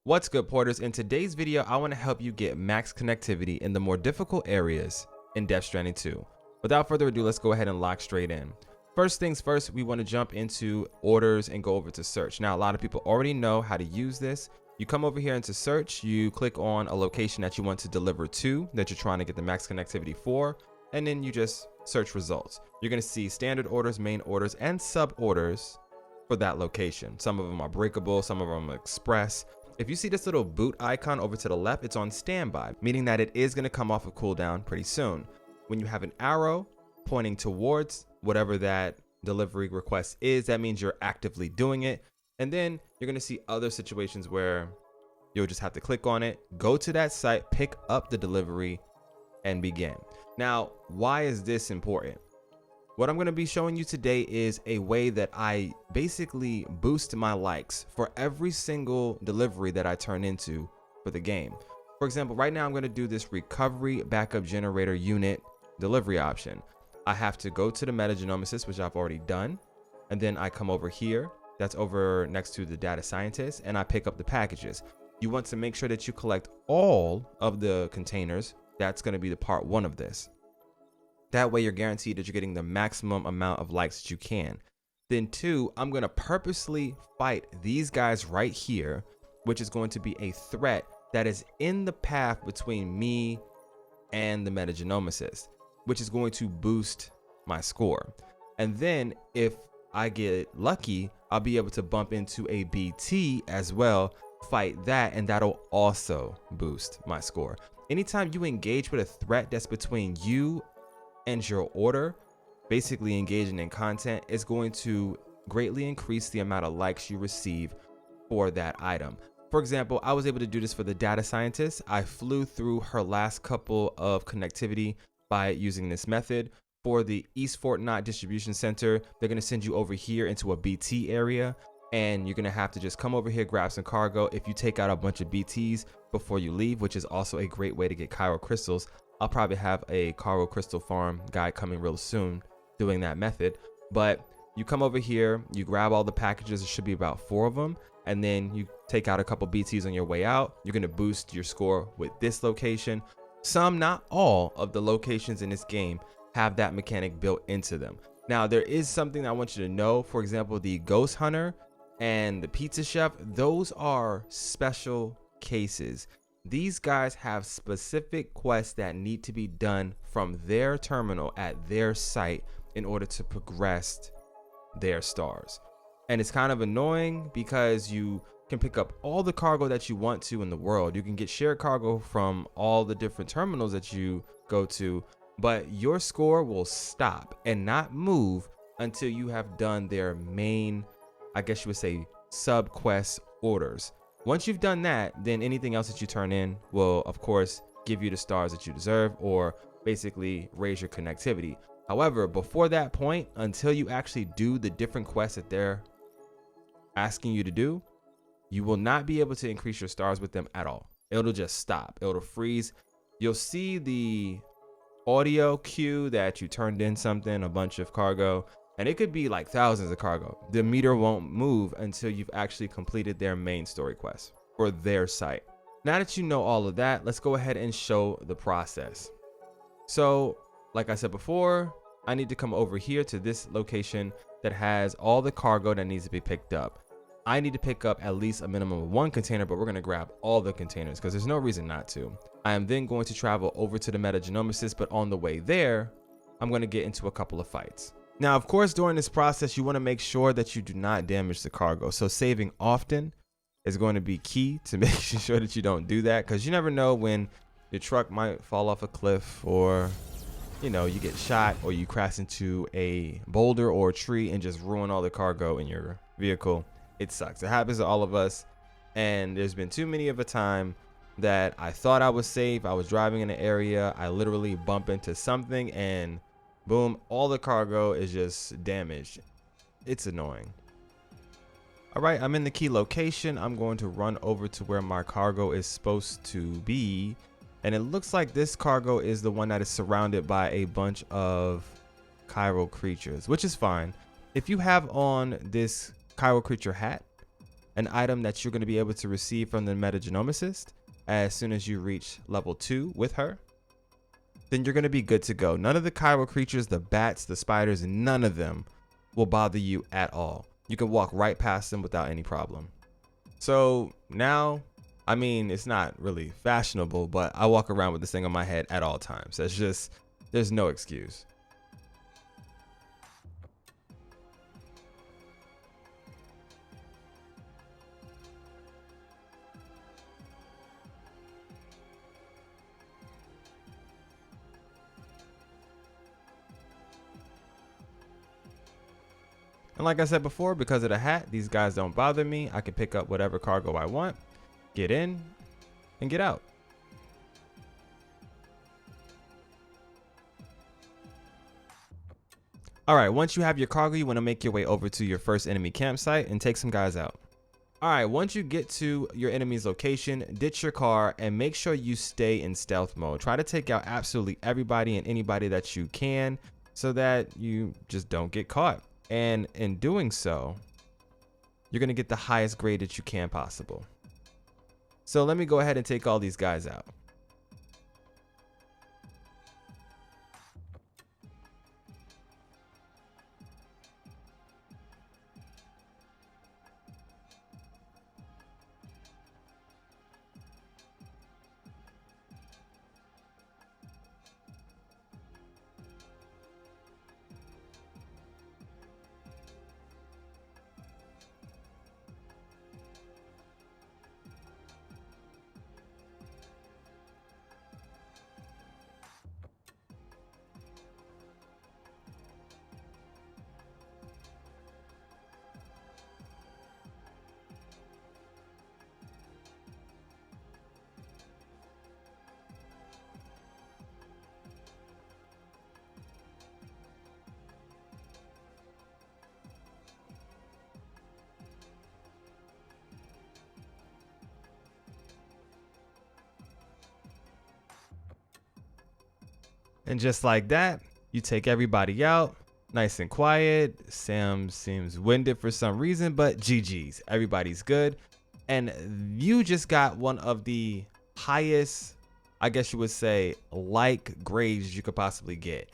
What's good, porters? In today's video, I want to help you get max connectivity in the more difficult areas in Death Stranding 2. Without further ado, let's go ahead and lock straight in. First things first, we want to jump into orders and go over to search. Now, a lot of people already know how to use this. You come over here into search, you click on a location that you want to deliver to, that you're trying to get the max connectivity for, and then you just search results. You're going to see standard orders, main orders, and sub orders for that location. Some of them are breakable, some of them are express. If you see this little boot icon over to the left, it's on standby, meaning that it is going to come off of cooldown pretty soon. When you have an arrow pointing towards whatever that delivery request is, that means you're actively doing it. And then you're going to see other situations where you'll just have to click on it, go to that site, pick up the delivery, and begin. Now, why is this important? What I'm going to be showing you today is a way that I basically boost my likes for every single delivery that I turn into for the game. For example, right now I'm going to do this recovery backup generator unit delivery option. I have to go to the metagenomicist, which I've already done, and then I come over here. That's over next to the data scientist, and I pick up the packages. You want to make sure that you collect all of the containers. That's going to be the part one of this. That way you're guaranteed that you're getting the maximum amount of likes that you can. Then two, I'm going to purposely fight these guys right here, which is going to be a threat that is in the path between me and the metagenomicist, which is going to boost my score. And then if I get lucky, I'll be able to bump into a BT as well, fight that, and that'll also boost my score. Anytime you engage with a threat that's between you and your order, basically engaging in content, is going to greatly increase the amount of likes you receive for that item. For example, I was able to do this for the data scientist. I flew through her last couple of connectivity by using this method. For the East Fort Knott distribution center, they're going to send you over here into a BT area, and you're going to have to just come over here, grab some cargo. If you take out a bunch of BTs before you leave, which is also a great way to get chiral crystals, I'll probably have a chiral crystal farm guy coming real soon doing that method. But you come over here, you grab all the packages, there should be about 4 of them, and then you take out a couple BTs on your way out. You're going to boost your score with this location. Some, not all, of the locations in this game have that mechanic built into them. Now, there is something I want you to know. For example, the Ghost Hunter and the Pizza Chef, those are special cases. These guys have specific quests that need to be done from their terminal at their site in order to progress their stars. And it's kind of annoying because you can pick up all the cargo that you want to in the world. You can get shared cargo from all the different terminals that you go to, but your score will stop and not move until you have done their main, I guess you would say, sub quest orders. Once you've done that, then anything else that you turn in will, of course, give you the stars that you deserve, or basically raise your connectivity. However, before that point, until you actually do the different quests that they're asking you to do, you will not be able to increase your stars with them at all. It'll just stop. It'll freeze. You'll see the audio cue that you turned in something, a bunch of cargo, and it could be like thousands of cargo. The meter won't move until you've actually completed their main story quest for their site. Now that you know all of that, let's go ahead and show the process. So, like I said before, I need to come over here to this location that has all the cargo that needs to be picked up. I need to pick up at least a minimum of 1 container, but we're going to grab all the containers because there's no reason not to. I am then going to travel over to the metagenomicist, but on the way there, I'm going to get into a couple of fights. Now, of course, during this process, you want to make sure that you do not damage the cargo. So saving often is going to be key to making sure that you don't do that, because you never know when your truck might fall off a cliff, or, you know, you get shot, or you crash into a boulder or a tree and just ruin all the cargo in your vehicle. It sucks. It happens to all of us. And there's been too many of a time that I thought I was safe. I was driving in an area. I literally bump into something and boom, all the cargo is just damaged. It's annoying. All right, I'm in the key location. I'm going to run over to where my cargo is supposed to be. And it looks like this cargo is the one that is surrounded by a bunch of chiral creatures, which is fine. If you have on this chiral creature hat, an item that you're going to be able to receive from the metagenomicist as soon as you reach level 2 with her, then you're going to be good to go. None of the chiral creatures, the bats, the spiders, none of them will bother you at all. You can walk right past them without any problem. So now, I mean, it's not really fashionable, but I walk around with this thing on my head at all times. That's just, there's no excuse. And like I said before, because of the hat, these guys don't bother me. I can pick up whatever cargo I want, get in, and get out. All right, once you have your cargo, you want to make your way over to your first enemy campsite and take some guys out. All right, once you get to your enemy's location, ditch your car and make sure you stay in stealth mode. Try to take out absolutely everybody and anybody that you can so that you just don't get caught. And in doing so, you're going to get the highest grade that you can possible. So let me go ahead and take all these guys out. And just like that, you take everybody out, nice and quiet. Sam seems winded for some reason, but GG's, everybody's good. And you just got one of the highest, I guess you would say, like grades you could possibly get.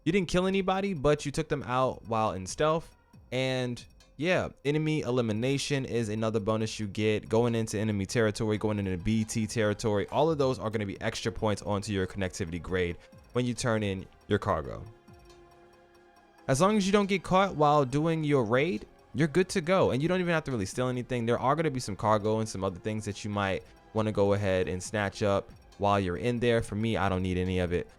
You didn't kill anybody, but you took them out while in stealth. And yeah, enemy elimination is another bonus you get going into enemy territory, going into BT territory. All of those are going to be extra points onto your connectivity grade when you turn in your cargo. As long as you don't get caught while doing your raid, you're good to go. And you don't even have to really steal anything. There are going to be some cargo and some other things that you might want to go ahead and snatch up while you're in there. For me, I don't need any of it.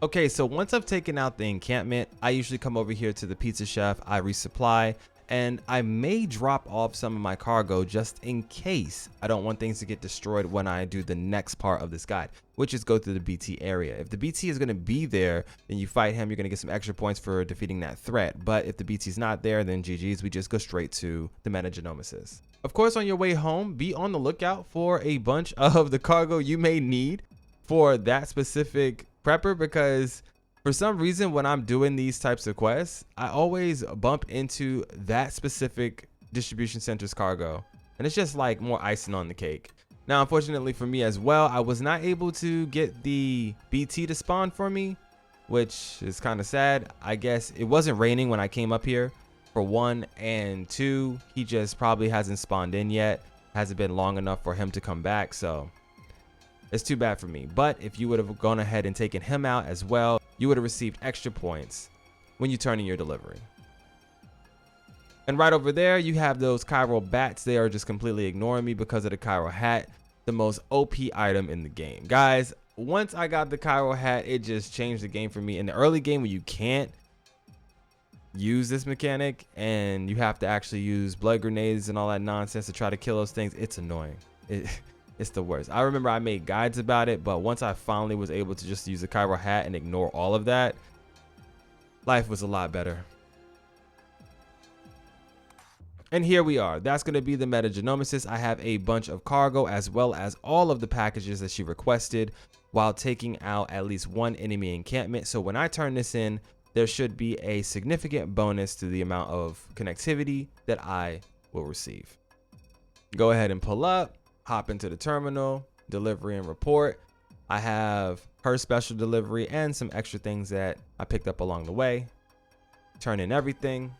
Okay, so once I've taken out the encampment, I usually come over here to the pizza chef, I resupply, and I may drop off some of my cargo just in case I don't want things to get destroyed when I do the next part of this guide, which is go through the BT area. If the BT is going to be there, then you fight him, you're going to get some extra points for defeating that threat. But if the BT is not there, then GG's, we just go straight to the metagenomicist. Of course, on your way home, be on the lookout for a bunch of the cargo you may need for that specific prepper, because for some reason when I'm doing these types of quests, I always bump into that specific distribution center's cargo, and it's just like more icing on the cake. Now, unfortunately for me as well, I was not able to get the BT to spawn for me, which is kind of sad. I guess it wasn't raining when I came up here, for one, and two, he just probably hasn't spawned in yet. Hasn't been long enough for him to come back, so it's too bad for me. But if you would have gone ahead and taken him out as well, you would have received extra points when you turn in your delivery. And right over there, you have those chiral bats. They are just completely ignoring me because of the chiral hat, the most OP item in the game. Guys, once I got the chiral hat, it just changed the game for me. In the early game, when you can't use this mechanic and you have to actually use blood grenades and all that nonsense to try to kill those things, it's annoying. It's the worst. I remember I made guides about it, but once I finally was able to just use the chiral hat and ignore all of that, life was a lot better. And here we are. That's going to be the metagenomicist. I have a bunch of cargo as well as all of the packages that she requested while taking out at least one enemy encampment. So when I turn this in, there should be a significant bonus to the amount of connectivity that I will receive. Go ahead and pull up, hop into the terminal, delivery and report. I have her special delivery and some extra things that I picked up along the way. Turn in everything.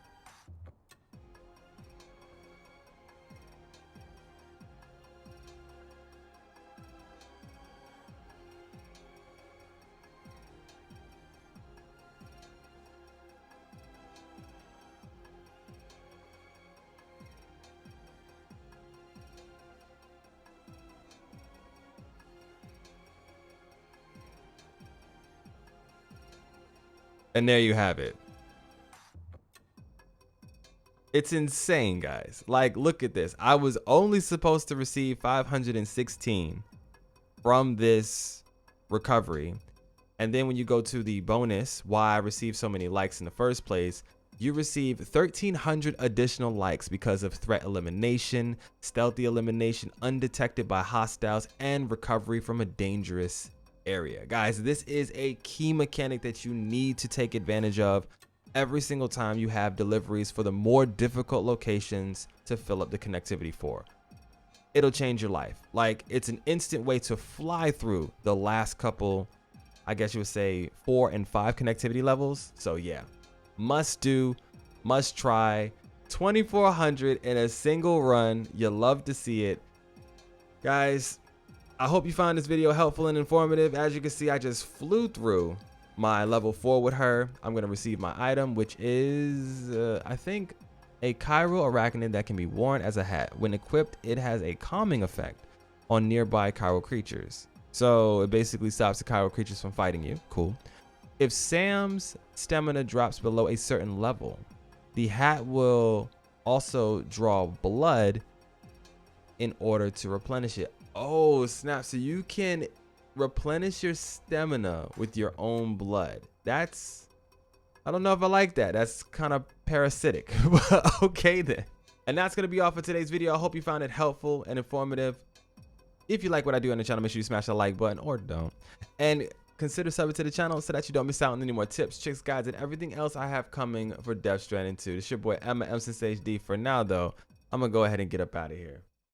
And there you have it. It's insane, guys. Like, look at this. I was only supposed to receive 516 from this recovery. And then when you go to the bonus, why I received so many likes in the first place, you receive 1,300 additional likes because of threat elimination, stealthy elimination, undetected by hostiles, and recovery from a dangerous area. Guys, this is a key mechanic that you need to take advantage of every single time you have deliveries for the more difficult locations to fill up the connectivity for. It'll change your life. Like, it's an instant way to fly through the last couple, I guess you would say 4 and 5 connectivity levels. So yeah, must do, must try. 2,400 in a single run. You love to see it, guys. I hope you found this video helpful and informative. As you can see, I just flew through my level 4 with her. I'm going to receive my item, which is, I think, a chiral arachnid that can be worn as a hat. When equipped, it has a calming effect on nearby chiral creatures. So it basically stops the chiral creatures from fighting you. Cool. If Sam's stamina drops below a certain level, the hat will also draw blood in order to replenish it. Oh snap, so you can replenish your stamina with your own blood. That's, I don't know if I like that. That's kind of parasitic, but okay then. And that's gonna be all for today's video. I hope you found it helpful and informative. If you like what I do on the channel, make sure you smash the like button, or don't. And consider subbing to the channel so that you don't miss out on any more tips, tricks, guides, and everything else I have coming for Death Stranding 2. It's your boy MSensei HD. For now though, I'm gonna go ahead and get up out of here.